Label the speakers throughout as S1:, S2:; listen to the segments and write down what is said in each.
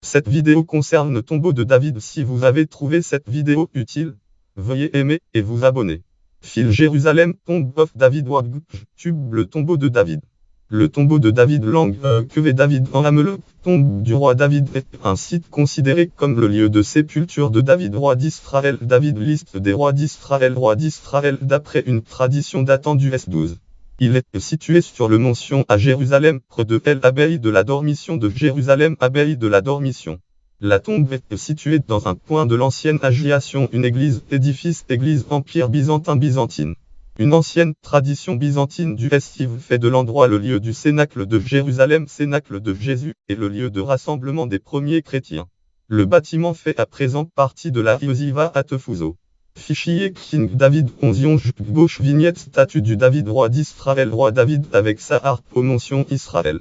S1: Cette vidéo concerne le tombeau de David. Si vous avez trouvé cette vidéo utile, veuillez aimer et vous abonner. Fil Jérusalem, Tomb of David YouTube, le tombeau de David. Le tombeau de David langue que David en Amele, tombe du roi David est un site considéré comme le lieu de sépulture de David, roi d'Israël. David, liste des rois d'Israël d'après une tradition datant du S12. Il est situé sur le mont Sion à Jérusalem, près de l'abbaye de la Dormition de Jérusalem, abbaye de la Dormition. La tombe est située dans un point de l'ancienne agitation, une église, église empire byzantine. Une ancienne tradition byzantine du Estive fait de l'endroit le lieu du cénacle de Jérusalem, cénacle de Jésus, et le lieu de rassemblement des premiers chrétiens. Le bâtiment fait à présent partie de la Yosiva à Tefouzo. Fichier King David 11 gauche vignette statue du David roi d'Israël, roi David avec sa harpe aux mentions Israël.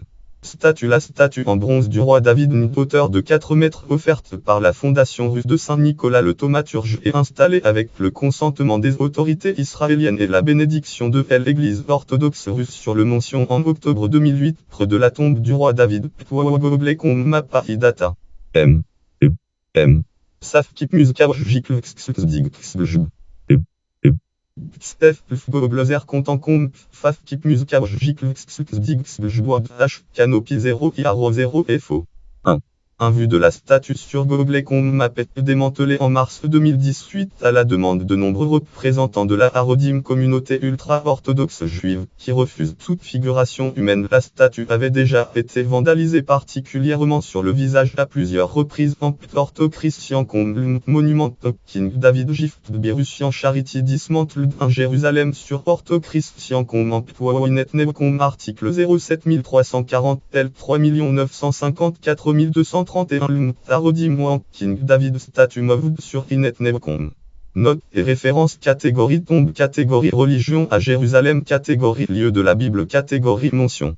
S1: La statue en bronze du roi David, une hauteur de 4 mètres, offerte par la fondation russe de Saint-Nicolas le thaumaturge et installée avec le consentement des autorités israéliennes et la bénédiction de l'Église orthodoxe russe sur le mont Sion en octobre 2008, près de la tombe du roi David. Data. M. Safkip Steph Goblozer Contancom Fafkip H Canopy 0 IARO 0 FO 1. Un vu de la statue sur Google Map est démantelé en mars 2018 à la demande de nombreux représentants de la Harodim, communauté ultra-orthodoxe juive, qui refusent toute figuration humaine. La statue avait déjà été vandalisée particulièrement sur le visage à plusieurs reprises en Ortho Christian Comble, monument King David Gift Berusian Charity dismantled en Jérusalem sur Ortho Christian Comble article 07340 L 3 954 231 Harodim King David statue moved sur Inetnebcom. Note et référence catégorie tombe catégorie religion à Jérusalem catégorie lieu de la Bible catégorie mention.